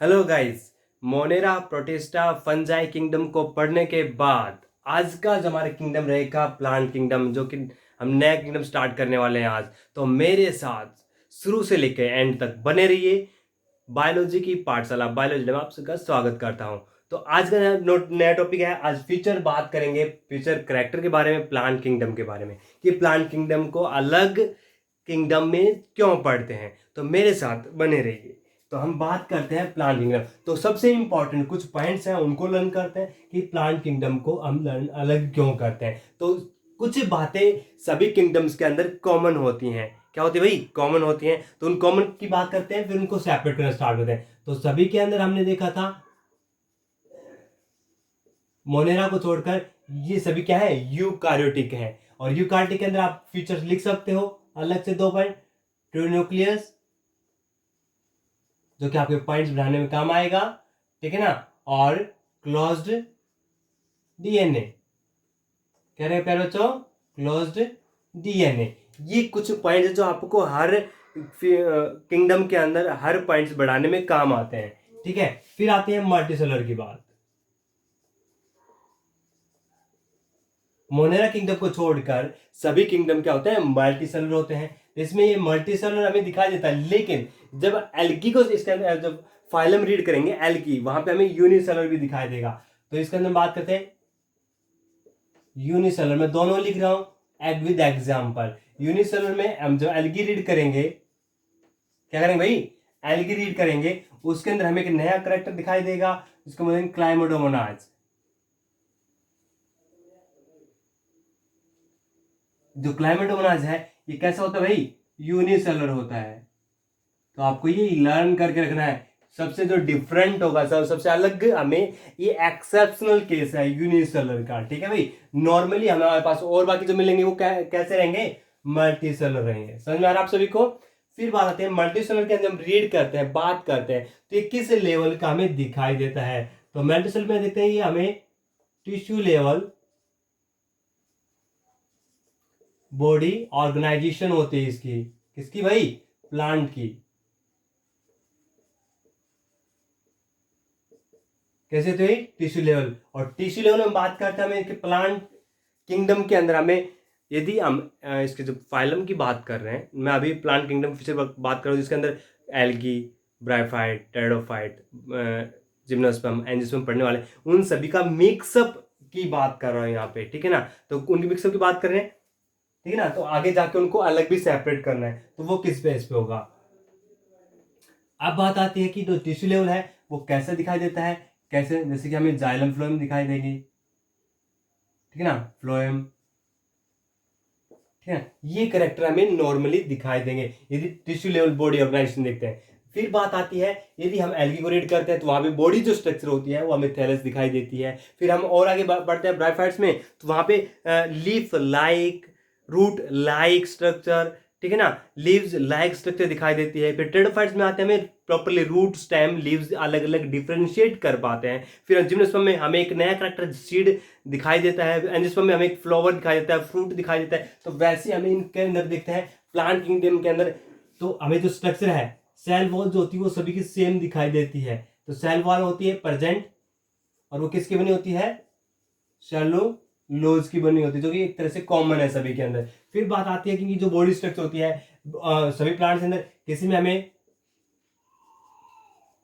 Hello guys. Monera protista fungi kingdom को पढ़ने के बाद आज का जो हमारा किंगडम रहेगा प्लांट किंगडम, जो कि हम नया किंगडम स्टार्ट करने वाले हैं आज। तो मेरे साथ शुरू से लेकर एंड तक बने रहिए। बायोलॉजी की पाठशाला बायोलॉजी में आप सबका स्वागत करता हूं। तो आज का नया टॉपिक है, आज फ्यूचर बात करेंगे, फ्यूचर करेक्टर के बारे में, प्लांट किंगडम के बारे में कि प्लांट किंगडम को अलग किंगडम में क्यों पढ़ते हैं। तो मेरे साथ बने रहिए। तो हम बात करते हैं प्लांट किंगडम। तो सबसे इंपॉर्टेंट कुछ पॉइंट्स हैं, उनको लर्न करते हैं कि प्लांट किंगडम को हम लर्न अलग क्यों करते हैं। तो कुछ बातें सभी किंगडम्स के अंदर कॉमन होती हैं। क्या होती है भाई? कॉमन होती हैं। तो उन कॉमन की बात करते हैं, फिर उनको सेपरेट करना स्टार्ट करते हैं। तो सभी के अंदर हमने देखा था मोनेरा को छोड़कर ये सभी क्या है, यूकार्योटिक है। और यूकार्योटिक के अंदर आप फीचर्स लिख सकते हो अलग से 2 पॉइंट। ट्रून्यूक्लियस, जो कि आपके पॉइंट्स बढ़ाने में काम आएगा, ठीक है ना। और क्लोज्ड डीएनए, कह रहे हैं प्यारे बच्चों, क्लोज्ड डीएनए। ये कुछ पॉइंट्स जो आपको हर किंगडम के अंदर हर पॉइंट्स बढ़ाने में काम आते हैं, ठीक है। फिर आते हैं मल्टीसेलर की बात। मोनेरा किंगडम को छोड़कर सभी किंगडम क्या होते हैं, मल्टीसेलर होते हैं। इसमें ये मल्टीसेलर हमें दिखाई देता है, लेकिन जब एल्गी को इसके अंदर जब फाइलम रीड करेंगे एल्गी, वहां पे हमें यूनिसेलर भी दिखाई देगा। तो इसके अंदर बात करते हैं यूनिसेलर में, दोनों लिख रहा हूं एड विद एग्जाम्पल। यूनिसेलर में हम जब एल्गी रीड करेंगे, क्या करेंगे भाई, एल्गी रीड करेंगे, उसके अंदर हमें एक नया करेक्टर दिखाई देगा जिसको बोलेंगे क्लाइमोडोमोनाज। जो क्लाइमेटोमोनाज है ये कैसा होता है भाई, यूनिसेलर होता है। तो आपको ये लर्न करके रखना है। सबसे जो डिफरेंट होगा, सबसे अलग हमें, ये एक्सेप्शनल केस है यूनिसेलर का, ठीक है भाई। नॉर्मली हमारे पास और बाकी जो मिलेंगे वो कैसे रहेंगे, मल्टीसेलर रहेंगे। समझ में आ रहा है आप सभी को? फिर बात आती है मल्टीसेलर के अंदर हम रीड करते हैं, बात करते हैं, तो ये किस लेवल का हमें दिखाई देता है। तो मल्टीसेलर में देखते हैं ये हमें टिश्यू लेवल बॉडी ऑर्गेनाइजेशन होती है इसकी, किसकी भाई, प्लांट की। कैसे तो टिश्यू लेवल। और टिश्यू लेवल में बात करते हैं हमें प्लांट किंगडम के अंदर हमें, यदि हम इसके जो फाइलम की बात कर रहे हैं, मैं अभी प्लांट किंगडम फिर बात कर रहा हूँ जिसके अंदर algae, bryophyte, pteridophyte, gymnosperm, angiosperm पढ़ने वाले, उन सभी का मिक्सअप की बात कर रहा हूँ यहाँ पे, ठीक है ना। तो उनकी मिक्सअप की बात कर रहे हैं, ठीक है ना। तो आगे जाके उनको अलग भी सेपरेट करना है, तो वो किस बेस पे होगा। अब बात आती है कि जो टिश्यू लेवल है वो कैसे दिखाई देता है, कैसे, जैसे कि हमें जाइलम फ्लोएम दिखाई देगी, ठीक है ना, फ्लोएम, ठीक है। ये करेक्टर हमें नॉर्मली दिखाई देंगे यदि टिश्यू लेवल बॉडी ऑर्गेनाइजेशन देखते हैं। फिर बात आती है यदि हम एल्गी को रीड करते हैं तो वहां पे बॉडी जो स्ट्रक्चर होती है वो हमें थैलस दिखाई देती है। फिर हम और आगे बढ़ते हैं ब्रायोफाइट्स में, तो वहां पे leaf like, root like structure, ठीक है ना, लीव्स लाइक स्ट्रक्चर दिखाई देती है। फिर टेरिडोफाइट्स में आते हैं, हमें प्रॉपर्ली रूट, स्टेम, लीव्स अलग अलग डिफरेंशिएट कर पाते हैं। फिर जिम्नोस्पर्म में हमें एक नया करेक्टर सीड दिखाई देता है, एंजियोस्पर्म में हमें एक फ्लावर दिखाई देता है, फ्रूट दिखाई देता है। तो वैसे हमें इनके अंदर देखते हैं प्लांट किंगडम के अंदर, तो हमें जो स्ट्रक्चर है, सेल वॉल जो होती है वो सभी की सेम दिखाई देती है। तो सेल वॉल होती है प्रेजेंट, और वो किसकी बनी होती है, सेलुलोज की बनी होती है, जो कि एक तरह से कॉमन है सभी के अंदर। फिर बात आती है कि जो बॉडी स्ट्रक्चर होती है सभी प्लांट्स के अंदर, किसी में हमें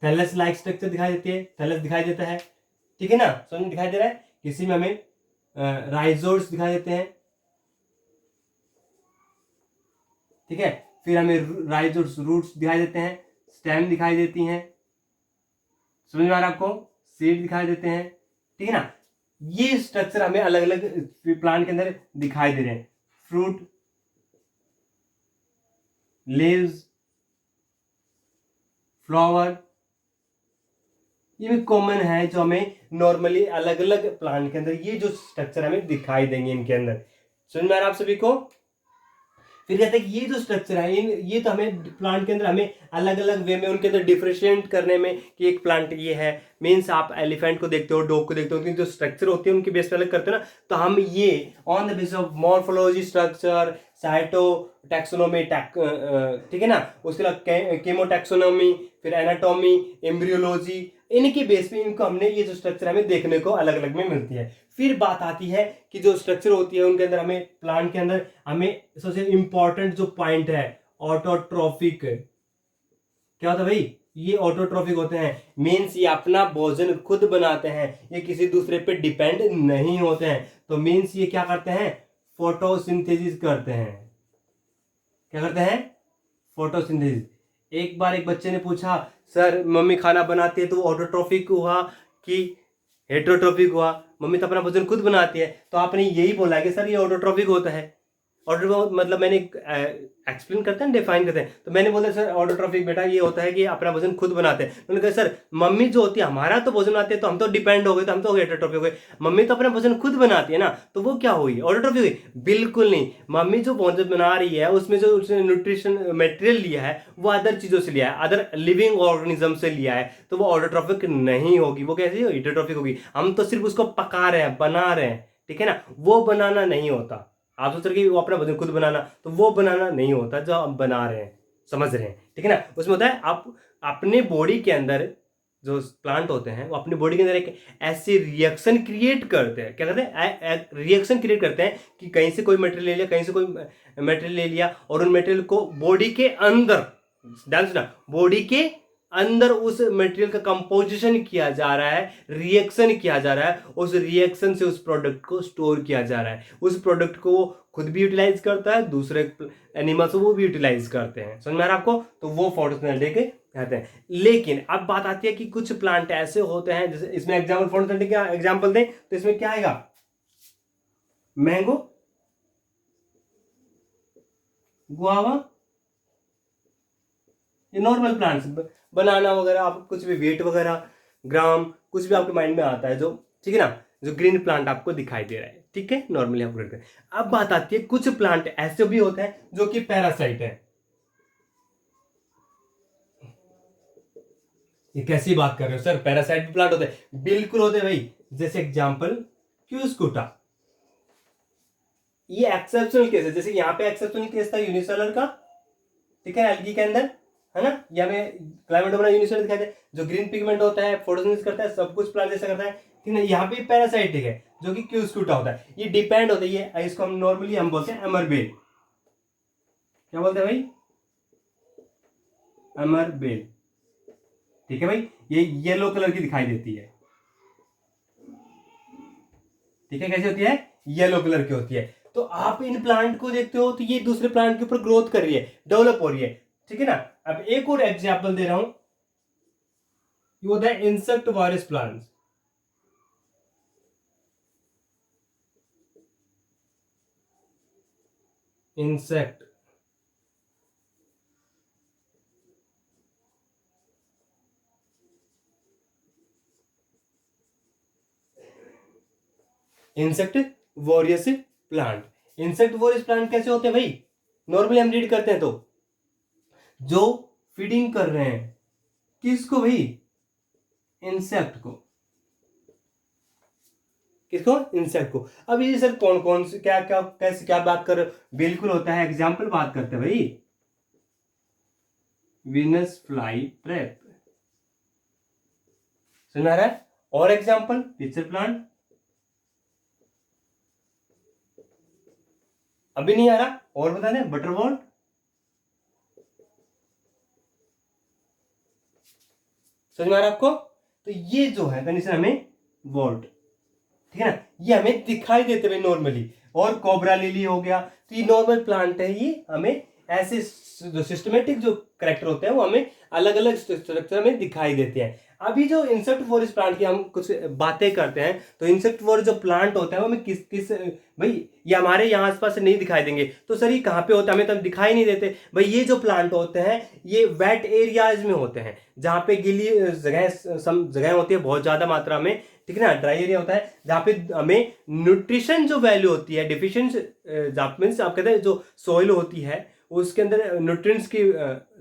थैलस लाइक स्ट्रक्चर दिखाई देती है, थैलस दिखाई देता है, ठीक है ना, समझ में दिखाई दे रहा है। किसी में हमें राइजोर्स दिखाई देते हैं, ठीक है। फिर हमें राइजोर्स, रूट्स दिखाई देते हैं, स्टेम दिखाई देती हैं, समझ में आ रहा है आपको, सीड दिखाई देते हैं, ठीक है ना। ये स्ट्रक्चर हमें अलग अलग प्लांट के अंदर दिखाई दे रहे हैं। फ्रूट, लीव्स, फ्लावर, ये भी कॉमन है जो हमें नॉर्मली अलग अलग प्लांट के अंदर ये जो स्ट्रक्चर हमें दिखाई देंगे इनके अंदर। समझ में आ रहा है आप सभी को? फिर कहते हैं कि ये जो स्ट्रक्चर है ये तो हमें प्लांट के अंदर हमें अलग अलग वे में उनके अंदर डिफरेंशिएट करने में कि एक प्लांट ये है। मीन्स आप एलिफेंट को देखते हो, डॉग को देखते हो, उनकी जो स्ट्रक्चर होती है उनकी बेस पे अलग करते हो ना। तो हम ये on the basis of morphology, structure, cytotaxonomy ठीक है ना, उसके अलावा केमोटैक्सोनॉमी, फिर एनाटॉमी, एम्ब्रियोलॉजी, इनके बेस पे इनको हमने ये जो स्ट्रक्चर हमें देखने को अलग अलग में मिलती है। फिर बात आती है कि जो स्ट्रक्चर होती है उनके अंदर हमें प्लांट के अंदर हमें सबसे इंपॉर्टेंट जो पॉइंट है ऑटोट्रॉफिक, क्या होता है भाई, ये ऑटोट्रॉफिक होते हैं। मीन्स ये अपना भोजन खुद बनाते हैं, ये किसी दूसरे पे डिपेंड नहीं होते हैं। तो मीन्स ये क्या करते हैं, फोटोसिंथेसिस करते हैं। क्या करते हैं, फोटोसिंथेसिस। एक बार एक बच्चे ने पूछा, सर मम्मी खाना बनाती है तो ऑटोट्रॉफिक हुआ कि हेटरोट्रॉफिक हुआ? मम्मी तो अपना भोजन खुद बनाती है। तो आपने यही बोला कि सर ये ऑटोट्रॉफिक होता है। ऑटो मतलब मैंने एक्सप्लेन करते हैं, डिफाइन करते हैं, तो मैंने बोला सर ऑटोट्रॉफिक बेटा ये होता है कि अपना भोजन खुद बनाते हैं। उन्होंने कहा सर मम्मी जो होती है, हमारा तो भोजन बनाते हैं तो हम तो डिपेंड हो गए, तो हम तो हेटरोट्रॉफिक हो गए। मम्मी तो अपना भोजन खुद बनाती है ना, तो वो क्या हुई, ऑटोट्रॉफिक हुई? बिल्कुल नहीं। मम्मी जो भोजन बना रही है उसमें जो उसने न्यूट्रिशन मटेरियल लिया है वो अदर चीजों से लिया है, अदर लिविंग ऑर्गेनिज्म से लिया है, तो वो ऑटोट्रॉफिक नहीं होगी। वो कैसी हेटरोट्रॉफिक होगी? हम तो सिर्फ उसको पका रहे हैं, बना रहे हैं, ठीक है ना। वो बनाना नहीं होता। आप सोच रहे कि वो अपना भोजन खुद बनाना, तो वो बनाना नहीं होता जो हम बना रहे हैं, समझ रहे हैं, ठीक है ना। उसमें होता है आप अपने बॉडी के अंदर जो प्लांट होते हैं वो अपनी बॉडी के अंदर एक ऐसी रिएक्शन क्रिएट करते हैं। क्या करते हैं, रिएक्शन क्रिएट करते हैं कि कहीं से कोई मटेरियल ले लिया, कहीं से कोई मटेरियल ले लिया, और उन मटेरियल को बॉडी के अंदर, ध्यान से ना, बॉडी के अंदर उस मटेरियल का कंपोजिशन किया जा रहा है, रिएक्शन किया जा रहा है, उस रिएक्शन से उस प्रोडक्ट को स्टोर किया जा रहा है। उस प्रोडक्ट को वो खुद भी यूटिलाइज करता है, दूसरे एनिमल्स वो भी यूटिलाइज करते हैं। समझ में आ रहा है आपको? तो वो फोटोसिंथेसिस के कहते हैं। लेकिन अब बात आती है कि कुछ प्लांट ऐसे होते हैं, जैसे इसमें एग्जाम्पल, फोटोसिंथेसिस का एग्जाम्पल दें तो इसमें क्या आएगा, मैंगो, गुआवा, ये नॉर्मल प्लांट्स, बनाना वगैरह, आप कुछ भी वेट वगैरह, ग्राम, कुछ भी आपके माइंड में आता है जो, ठीक है ना, जो ग्रीन प्लांट आपको दिखाई दे रहा है, ठीक है, नॉर्मली आप करते हैं। अब बात आती है कुछ प्लांट ऐसे भी होते हैं जो कि पैरासाइट है। ये कैसी बात कर रहे हो सर, पैरासाइट भी प्लांट होते हैं? बिल्कुल होते हैं भाई। जैसे एग्जांपल क्यूस्कुटा, ये एक्सेप्शनल केस है। जैसे यहाँ पे एक्सेप्शनल केस था यूनिसेलर का, ठीक है, एल्गी के अंदर, है ना, या में क्लाइमेट बना यूनिसेलर दिखाई दे, जो ग्रीन पिगमेंट होता है, फोटोसिंथेसिस करता है, सब कुछ प्लांट जैसा करता है, ठीक है। यहाँ पे पैरासाइटिक है जो कि क्यूस्कुटा होता है। ये डिपेंड होता है, ये इसको हम नॉर्मली हम बोलते हैं अमरबेल। क्या बोलते हैं भाई, अमरबेल, ठीक है भाई। ये येलो कलर की दिखाई देती है, ठीक है, कैसी होती है, येलो कलर की होती है। तो आप इन प्लांट को देखते हो तो ये दूसरे प्लांट के ऊपर ग्रोथ कर रही है, डेवलप हो रही है, ठीक है ना। अब एक और एग्जांपल दे रहा हूं, ये होता है insectivorous plants. Insect, insectivorous plant. Insectivorous plant कैसे होते हैं भाई, नॉर्मली हम रीड करते हैं तो जो फीडिंग कर रहे हैं, किसको भाई, इंसेक्ट को, किसको, इंसेक्ट को। अब ये सर कौन कौन से, क्या क्या कैसे, क्या बात कर रहे हो? बिल्कुल होता है, एग्जाम्पल बात करते हैं भाई, वीनस फ्लाई ट्रैप, सुना रहा है। और एग्जाम्पल पिक्चर प्लांट, अभी नहीं आ रहा, और बता दें, बटरवॉर्ट, समझ में आ रहा है आपको? तो ये जो है कंडीशन हमें वॉल्ट, ठीक है ना, ये हमें दिखाई देते हुए नॉर्मली। और कोबरा लिली हो गया, तो ये नॉर्मल प्लांट है, ये हमें ऐसे जो सिस्टमेटिक जो करेक्टर होते हैं वो हमें अलग अलग स्ट्रक्चर में दिखाई देते हैं। अभी जो इंसेक्ट फॉरेस्ट प्लांट की हम कुछ बातें करते हैं, तो इंसेक्ट फॉरेस्ट जो प्लांट होता है वो हमें किस किस, भाई ये हमारे यहाँ आसपास नहीं दिखाई देंगे, तो सर ये कहाँ पे होता है, हमें तब दिखाई नहीं देते भाई। ये जो प्लांट होते हैं ये वेट एरियाज में होते हैं, जहाँ पे गीली जगह होती है बहुत ज्यादा मात्रा में, ठीक है ना, ड्राई एरिया होता है जहाँ पे हमें न्यूट्रिशन जो वैल्यू होती है, डिफिशियंट मीन्स आप कहते हैं जो सॉइल होती है उसके अंदर न्यूट्रिएंट्स की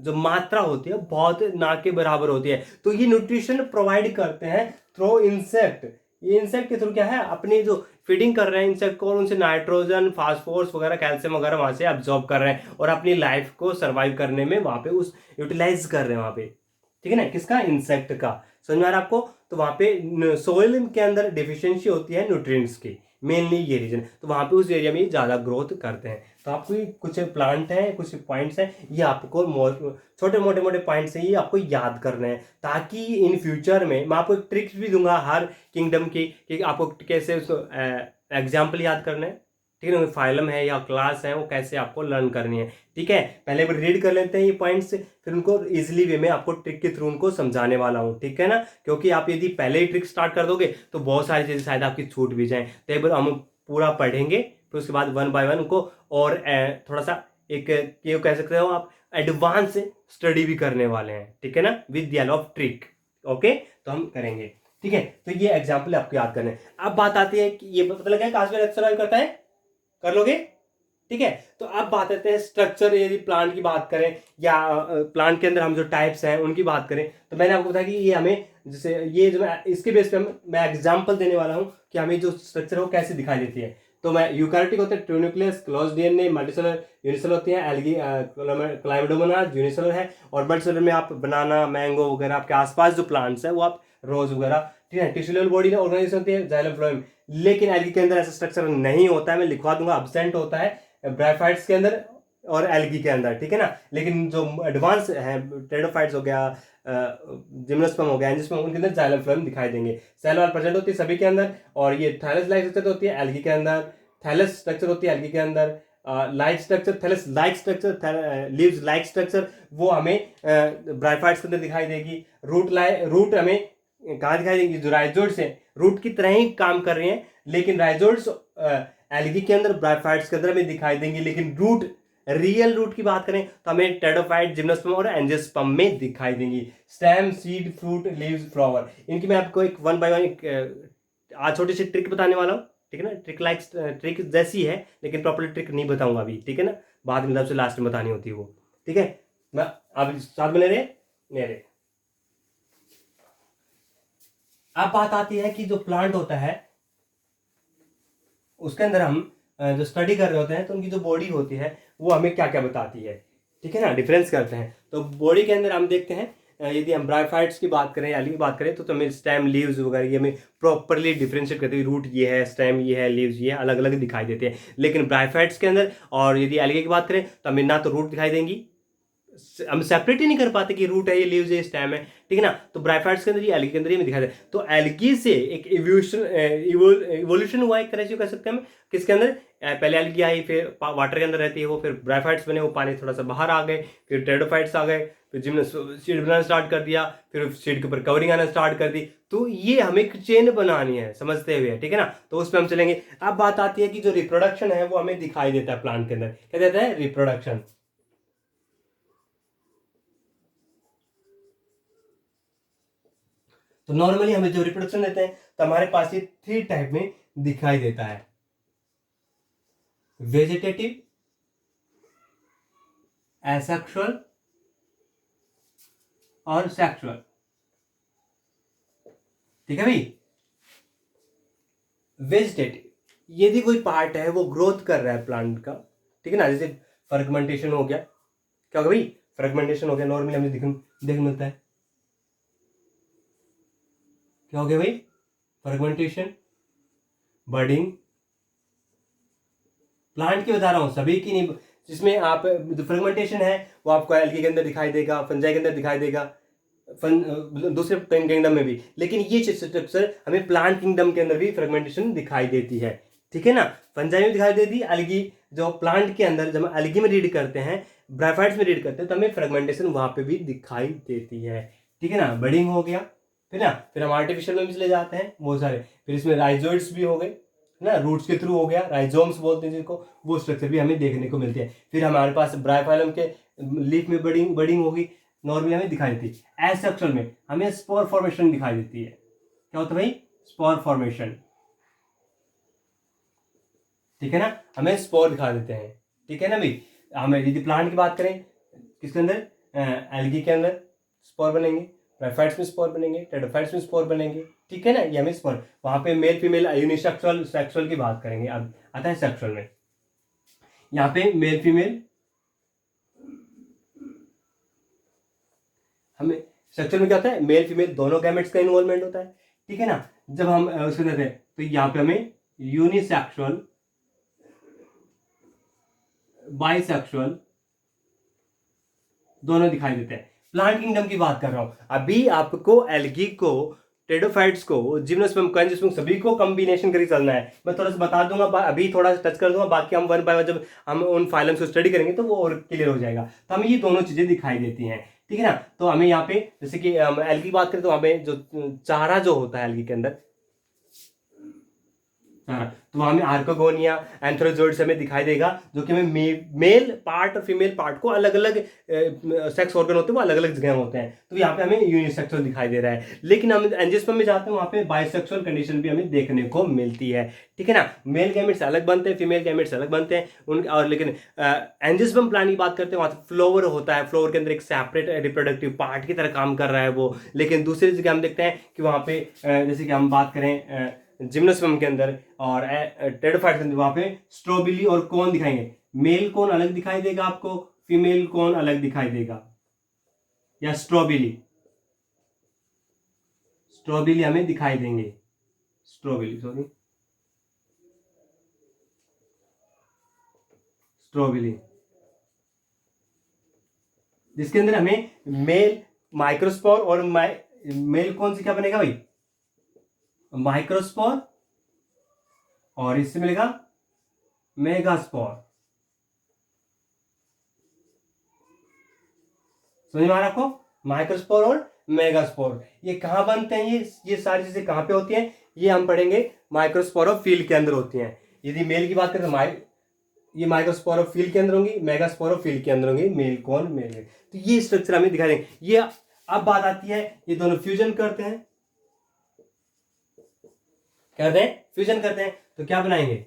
जो मात्रा होती है बहुत ना के बराबर होती है। तो ये न्यूट्रिशन प्रोवाइड करते हैं थ्रू इंसेक्ट। ये इंसेक्ट के थ्रू क्या है, अपने जो फीडिंग कर रहे हैं इंसेक्ट को और उनसे नाइट्रोजन, फास्फोरस वगैरह, कैल्शियम वगैरह वहां से अब्जॉर्ब कर रहे हैं और अपनी लाइफ को सर्वाइव करने में वहां पे उस यूटिलाइज कर रहे हैं वहां पे। ठीक है ना, किसका, इंसेक्ट का। समझ में आ रहा है आपको। तो वहां पे सोइल के अंदर डिफिशियंसी होती है न्यूट्रिएंट्स की, मेनली ये रीजन, तो वहां पे उस एरिया में ज्यादा ग्रोथ करते हैं। तो आपको कुछ प्लांट है, कुछ पॉइंट्स हैं, ये आपको छोटे मोटे मोटे पॉइंट्स हैं, ये आपको याद करने हैं, ताकि इन फ्यूचर में मैं आपको एक ट्रिक्स भी दूंगा हर किंगडम की कि आपको कैसे उसको एग्जाम्पल याद करना है। ठीक है ना, फाइलम है या क्लास है, वो कैसे आपको लर्न करनी है। ठीक है, पहले एक बार रीड कर लेते हैं ये पॉइंट्स, फिर उनको इजिली वे में आपको ट्रिक के थ्रू उनको समझाने वाला हूँ। ठीक है ना, क्योंकि आप यदि पहले ही ट्रिक स्टार्ट कर दोगे तो बहुत सारी चीजें शायद आपकी छूट भी जाए। तो एक बार हम पूरा पढ़ेंगे, फिर उसके बाद वन बाय वन उनको और थोड़ा सा एक ये कह सकते हो आप एडवांस स्टडी भी करने वाले हैं। ठीक है ना, with the help of trick. Okay, तो हम करेंगे। ठीक है, तो ये एग्जाम्पल आपको याद करने हैं। अब बात आती है कि ये पता लगा है कास्मेर सर्वाइव करता है, कर लोगे। ठीक है, तो अब बात आते हैं स्ट्रक्चर, यदि प्लांट की बात करें या प्लांट के अंदर हम जो टाइप्स हैं उनकी बात करें, तो मैंने आपको बताया कि ये हमें जैसे ये जो इसके बेस पे मैं एग्जांपल देने वाला हूं कि हमें जो स्ट्रक्चर है वो कैसे दिखाई देती है। तो मैं यूकैरियोटिक होते हैं true nucleus, close DNA, multicellular, unicellular होती है, एल्गी क्लाइमेडोमोनास यूनिसेलुलर है, और मल्टीसेलुलर में आप बनाना, मैंगो वगैरह, आपके आसपास जो प्लांट्स है वो आप रोज वगैरह। ठीक है, टिश्यूलर बॉडी ऑर्गेनाइजेशन होती है, जाइलम फ्लोएम। लेकिन एल्गी के अंदर ऐसा स्ट्रक्चर नहीं होता है, मैं लिखवा दूंगा, अब्सेंट होता है ब्रायोफाइट्स के अंदर और एल्गी के अंदर। ठीक है ना, लेकिन जो एडवांस है, टेरिडोफाइट्स हो गया, जिम्नोस्पर्म हो गया, एंजियोस्पर्म, उनके अंदर जाइलम फ्लोएम दिखाई देंगे। सेल वॉल प्रेजेंट होती है सभी के अंदर, और ये थैलस लाइक स्ट्रक्चर होती है एल्गी के अंदर, थैलस स्ट्रक्चर होती है एल्गी के अंदर, like structure, thallus like structure, leaves like structure वो हमें ब्रायोफाइट्स के अंदर दिखाई देगी। रूट हमें कहाँ दिखाई देगी, जो राइजोइड्स है रूट की तरह ही काम कर रहे हैं, लेकिन राइजोइड्स एल्गी के अंदर, ब्रायोफाइट्स के अंदर हमें दिखाई देंगे, लेकिन रूट, रियल रूट की बात करें तो हमें टेरिडोफाइट, जिम्नोस्पर्म और एंजियोस्पर्म में दिखाई देंगी। Stem, seed, fruit, leaves, flower, इनकी मैं आपको एक वन बाय वन आज छोटी सी ट्रिक बताने वाला हूँ। ठीक है ना, ट्रिक जैसी है, लेकिन प्रॉपर्ली ट्रिक नहीं बताऊंगा अभी। ठीक है ना, बाद में सबसे लास्ट में बतानी होती है वो। ठीक है, मैं अब साथ में ले रहे। अब बात आती है कि जो प्लांट होता है उसके अंदर हम जो स्टडी कर रहे होते हैं, तो उनकी जो बॉडी होती है वो हमें क्या क्या बताती है। ठीक है ना, डिफरेंस करते हैं। तो बॉडी के अंदर हम देखते हैं, यदि हम ब्रायोफाइट्स की बात करें, एल्गी की बात करें, तो हमें स्टेम, लीव्स वगैरह ये हमें प्रॉपरली डिफरेंशिएट करते हैं। रूट ये है, स्टेम ये है, लीव्स ये है, अलग अलग दिखाई देते हैं। लेकिन ब्रायोफाइट्स के अंदर और यदि एल्गी की बात करें तो हमें ना तो रूट दिखाई देंगी, हम सेपरेट ही नहीं कर पाते कि रूट है, ये लीव्स है, ये स्टेम है। ठीक है ना, तो ब्रायोफाइट्स के अंदर ये, एल्गी के अंदर ये दिखाई दे। तो एल्गी से एक इवोल्यूशन हुआ एक तरह से कह सकते हैं हम। किसके अंदर, पहले एल्गी आई, फिर वाटर के अंदर रहती है वो, फिर ब्रायोफाइट्स बने, वो पानी थोड़ा सा बाहर आ गए, फिर टेरिडोफाइट्स आ गए, फिर जिमने सीड बनाना स्टार्ट कर दिया, फिर सीड के ऊपर कवरिंग आना स्टार्ट कर दी। तो ये हमें एक चेन बनानी है समझते हुए। ठीक है ना, तो उसमें हम चलेंगे। अब बात आती है कि जो रिप्रोडक्शन है वो हमें दिखाई देता है प्लांट के अंदर, क्या देता है, रिप्रोडक्शन। तो नॉर्मली हमें जो रिप्रोडक्शन देते हैं तो हमारे पास ये 3 टाइप में दिखाई देता है, वेजिटेटिव, एसेक्सुअल और सेक्सुअल। ठीक है भाई, वेजिटेटिव यदि कोई पार्ट है वो ग्रोथ कर रहा है प्लांट का। ठीक है ना, जैसे फर्गमेंटेशन हो गया, क्या होगा भाई, फ्रेगमेंटेशन हो गया, नॉर्मली हमें देखने मिलता है। क्या हो गया भाई, फ्रेगमेंटेशन, बर्डिंग। प्लांट की बता रहा हूं, सभी की नहीं, जिसमें आप जो फ्रेगमेंटेशन है वो आपको एल्गी के अंदर दिखाई देगा, फंजाई के अंदर दिखाई देगा, दूसरे किंगडम में भी। लेकिन ये स्ट्रक्चर हमें प्लांट किंगडम के अंदर भी फ्रेगमेंटेशन दिखाई देती है। ठीक है ना, फंजाई में दिखाई देती, एल्गी जो प्लांट के अंदर जब एल्गी में रीड करते हैं, ब्रायोफाइट्स में रीड करते हैं, तो हमें फ्रेगमेंटेशन वहां पे भी दिखाई देती है। ठीक है ना, बडिंग हो गया, फिर ना फिर हम आर्टिफिशियल में भी चले जाते हैं बहुत सारे, फिर इसमें राइजोइड्स भी हो गए ना, रूट्स के थ्रू हो गया, राइजोम्स बोलते हैं जिनको, वो स्ट्रक्चर भी हमें देखने को मिलते हैं। फिर हमारे पास ब्रायोफाइलम के लीफ में बडिंग बडिंग होगी, नॉर्मली हमें दिखाई देती है। एसेक्सुअल में हमें स्पोर फॉर्मेशन दिखाई देती है। क्या होता है भाई, स्पोर फॉर्मेशन। ठीक है ना, हमें स्पोर दिखा देते हैं। ठीक है ना भाई, हमें यदि प्लांट की बात करें, किसके अंदर, एल्गी के अंदर स्पोर बनेंगे, ब्रायोफाइट्स में स्पोर बनेंगे, टेरिडोफाइट्स में स्पोर बनेंगे, ठीक है ना। ये हमें स्पोर, वहां पे मेल फीमेल यूनिसेक्सुअल सेक्सुअल की बात करेंगे। अब आता है सेक्सुअल में, यहाँ पे मेल फीमेल, हमें सेक्सुअल में क्या होता है, मेल फीमेल दोनों गैमेट्स का इन्वॉल्वमेंट होता है, ठीक है ना। जब हम उसको कहते हैं तो यहाँ पे हमें यूनिसेक्सुअल, बाइसेक्सुअल दोनों दिखाई देते हैं। प्लांट किंगडम की बात कर रहा हूं अभी, आपको एल्गी को, टेरिडोफाइट्स को, जिम्नोस्पर्म को, एंजियोस्पर्म सभी को कॉम्बिनेशन करके चलना है। मैं थोड़ा सा बता दूंगा, अभी थोड़ा सा टच कर दूंगा, बाकी हम वन बाय वन जब हम उन फाइलम्स को स्टडी करेंगे तो वो और क्लियर हो जाएगा। तो हमें ये दोनों चीजें दिखाई देती हैं, ठीक है ना। तो हमें यहाँ पे जैसे कि एल्गी की बात करें तो हमें जो चारा जो होता है एल्गी के अंदर, तो वहां में आर्कोगोनिया, एंथ्रोजोइड्स हमें दिखाई देगा, जो कि हमें मेल पार्ट और फीमेल पार्ट को अलग अलग सेक्स ऑर्गन होते हैं, वो अलग अलग जगह होते हैं। तो यहाँ पे हमें यूनिसेक्सुअल दिखाई दे रहा है। लेकिन हम एंजियोस्पर्म में जाते हैं, वहां पे बाइसेक्सुअल कंडीशन भी हमें देखने को मिलती है, ठीक है ना। मेल गैमेट्स अलग बनते हैं, फीमेल गैमेट्स अलग बनते हैं उन, और लेकिन एंजियोस्पर्म प्लांट की बात करते हैं, वहां फ्लोवर होता है, फ्लोवर के अंदर एक सेपरेट रिप्रोडक्टिव पार्ट की तरह काम कर रहा है वो। लेकिन दूसरी जगह हम देखते हैं कि वहां पे जैसे कि हम बात करें जिम्नोस्पर्म के अंदर और टेरिडोफाइट के अंदर, वहां पे स्ट्रोबिली और कोन दिखाएंगे। मेल कोन अलग दिखाई देगा आपको, फीमेल कोन अलग दिखाई देगा, या स्ट्रोबिली स्ट्रोबिली हमें दिखाई देंगे, स्ट्रोबिली सॉरी स्ट्रोबिली, जिसके अंदर हमें मेल माइक्रोस्पोर और मेल कौन से क्या बनेगा भाई, माइक्रोस्पोर, और इससे मिलेगा मेगास्पोर। समझ में आ रहा है आपको, माइक्रोस्पोर और मेगास्पोर ये कहां बनते हैं, ये सारी चीजें कहां पे होती हैं, ये हम पढ़ेंगे माइक्रोस्पोरोफिल के अंदर होती हैं। यदि मेल की बात करें तो ये माइक्रोस्पोरोफिल के अंदर होंगी, मेगास्पोरोफिल के अंदर होंगी, मेल कौन मेल है। तो ये स्ट्रक्चर हमें दिखाई देंगे। ये अब बात आती है, ये दोनों फ्यूजन करते हैं, कहते हैं फ्यूजन करते हैं, तो क्या बनाएंगे,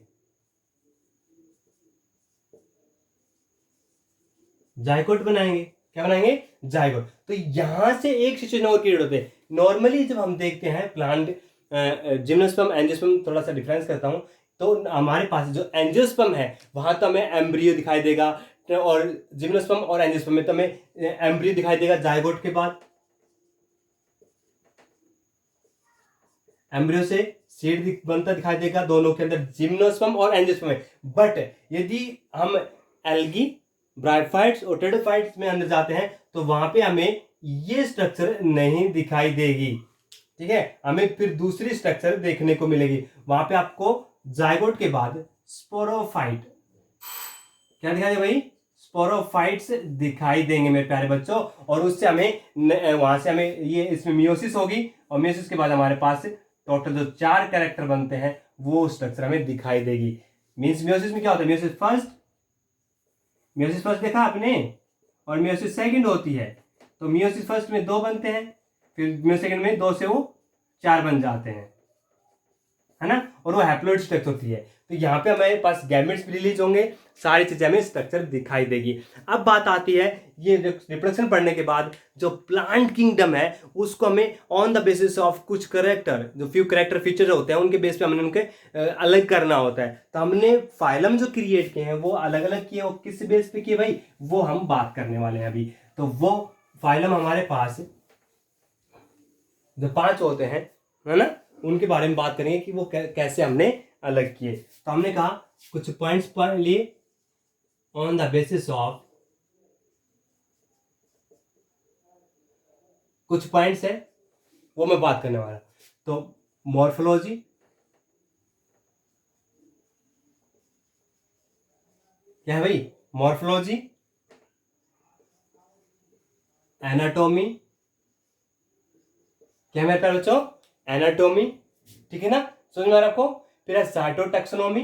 जाइगोट बनाएंगे। क्या बनाएंगे, जाइगोट। तो यहां से एक सिचुएशन और क्रिएट होते हैं। नॉर्मली जब हम देखते हैं प्लांट, जिम्नोस्पर्म एंजियोस्पर्म, थोड़ा सा डिफरेंस करता हूं, तो हमारे पास जो एंजियोस्पर्म है वहां तो हमें एम्ब्रियो दिखाई देगा, और जिम्नोस्पर्म और एंजियोस्पर्म में तो हमें एम्ब्रियो दिखाई देगा जाइगोट के बाद, एम्ब्रियो से सीड बनता दिखाई देगा दोनों के अंदर, जिम्नोस्पर्म और एंजियोस्पर्म में। बट यदि हम एल्गी, ब्रायोफाइट्स और टेरिडोफाइट्स में अंदर जाते हैं तो वहां पे हमें ये स्ट्रक्चर नहीं दिखाई देगी, ठीक है। हमें फिर दूसरी स्ट्रक्चर देखने को मिलेगी, वहां पे आपको जाइगोट के बाद स्पोरोफाइट, क्या दिखाई देगा भाई, स्पोरोफाइट्स दिखाई देंगे मेरे प्यारे बच्चों। और उससे हमें वहां से हमें ये इसमें मियोसिस होगी, और मियोसिस के बाद हमारे पास टोटल जो 4 कैरेक्टर बनते हैं वो स्ट्रक्चर हमें दिखाई देगी। मींस मियोसिस में क्या होता है, मियोसिस फर्स्ट देखा आपने, और मियोसिस सेकंड होती है। तो मियोसिस फर्स्ट में 2 बनते हैं, फिर मियोसिस सेकंड में 2 से वो 4 बन जाते हैं, है ना, और वो हैप्लोइड स्ट्रक्चर होती है। तो यहाँ पे हमारे पास गैमेट्स भी रिलीज होंगे, सारी चीजें हमें स्ट्रक्चर दिखाई देगी। अब बात आती है, ये रिप्रोडक्शन पढ़ने के बाद जो प्लांट किंगडम है उसको हमें ऑन द बेसिस ऑफ कुछ करेक्टर, जो फ्यू करेक्टर फीचर होते हैं उनके बेस पे हमने उनके अलग करना होता है। तो हमने फाइलम जो क्रिएट किए हैं वो अलग अलग किए, और किस बेस पे किए भाई, वो हम बात करने वाले हैं अभी। तो वो फाइलम हमारे पास जो 5 होते हैं, है ना, उनके बारे में बात करेंगे कि वो कैसे हमने अलग किए। तो हमने कहा कुछ पॉइंट्स पढ़ लिए ऑन द बेसिस ऑफ, कुछ पॉइंट्स है वो मैं बात करने वाला। तो मॉर्फोलॉजी, क्या है भाई, मॉर्फोलॉजी, एनाटॉमी, क्या है मेरे प्यारे बच्चों, एनाटॉमी, ठीक है ना, समझ में आ रहा आपको। फिर है साइटोटैक्सोनॉमी,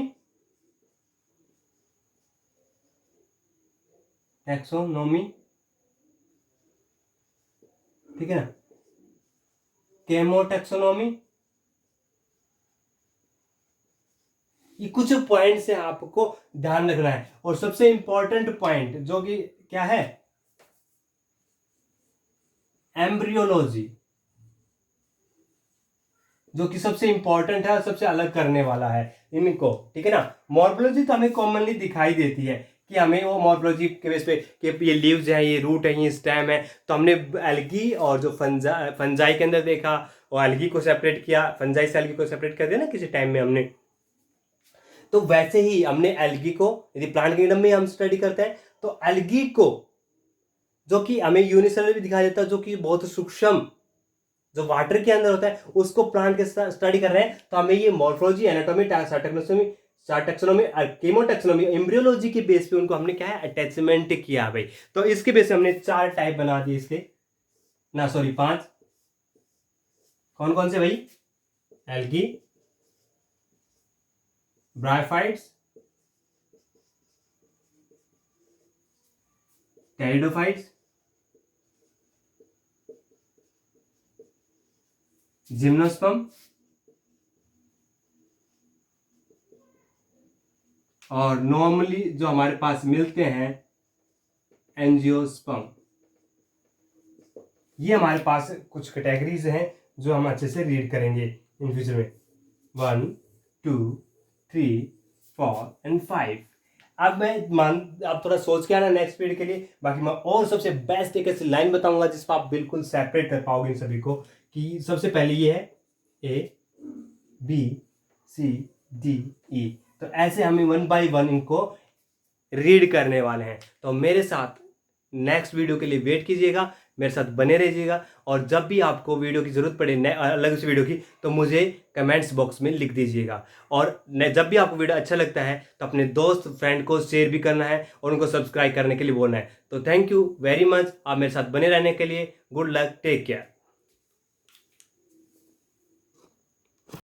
टैक्सोनॉमी, ठीक है ना, केमोटैक्सोनॉमी। ये कुछ पॉइंट्स है आपको ध्यान रखना है। और सबसे इंपॉर्टेंट पॉइंट जो कि क्या है, एम्ब्रियोलॉजी, जो कि सबसे इंपॉर्टेंट है और सबसे अलग करने वाला है इनको, ठीक है ना। मॉर्फोलॉजी तो हमें कॉमनली दिखाई देती है कि हमें वो मॉर्फोलॉजी के बेस पे कि ये लीव्स हैं, ये रूट है, ये स्टेम है, तो हमने एल्गी और जो फंजाई के अंदर देखा और एल्गी को सेपरेट किया, फंजाई से एल्गी को सेपरेट कर दिया ना किसी टाइम में हमने। तो वैसे ही हमने एल्गी को, यदि प्लांट किंगडम में हम स्टडी करते हैं तो एल्गी को, जो कि हमें यूनिसेलुलर भी दिखाई देता है, जो कि बहुत सूक्ष्म जो वाटर के अंदर होता है, उसको प्लांट के स्टडी कर रहे हैं, तो हमें ये मॉर्फोलॉजी, एनाटॉमी, टैक्सोनॉमी, केमोटैक्सोनॉमी, एम्ब्रियोलॉजी के बेस पे उनको हमने क्या है अटैचमेंट किया भाई। तो इसके बेस पे हमने 4 टाइप बना दिए इसके, ना सॉरी 5। कौन कौन से भाई? एल्गी, ब्रायोफाइट्स, टेरिडोफाइट्स, जिम्नोस्पर्म और नॉर्मली जो हमारे पास मिलते हैं एंजियोस्पर्म। ये हमारे पास कुछ कैटेगरीज हैं जो हम अच्छे से रीड करेंगे इन फ्यूचर में। 1 2 3 4 एंड 5। अब आप थोड़ा सोच के आना नेक्स्ट पीरियड के लिए। बाकी मैं और सबसे बेस्ट एक ऐसी लाइन बताऊंगा जिस पर आप बिल्कुल सेपरेट कर पाओगे इन सभी को, कि सबसे पहले ये है A B C D E। तो ऐसे हमें 1 बाय 1 इनको रीड करने वाले हैं। तो मेरे साथ नेक्स्ट वीडियो के लिए वेट कीजिएगा, मेरे साथ बने रहिएगा, और जब भी आपको वीडियो की ज़रूरत पड़े अलग से वीडियो की, तो मुझे कमेंट्स बॉक्स में लिख दीजिएगा। और जब भी आपको वीडियो अच्छा लगता है तो अपने दोस्त फ्रेंड को शेयर भी करना है और उनको सब्सक्राइब करने के लिए बोलना है। तो थैंक यू वेरी मच, आप मेरे साथ बने रहने के लिए। Good luck, take care.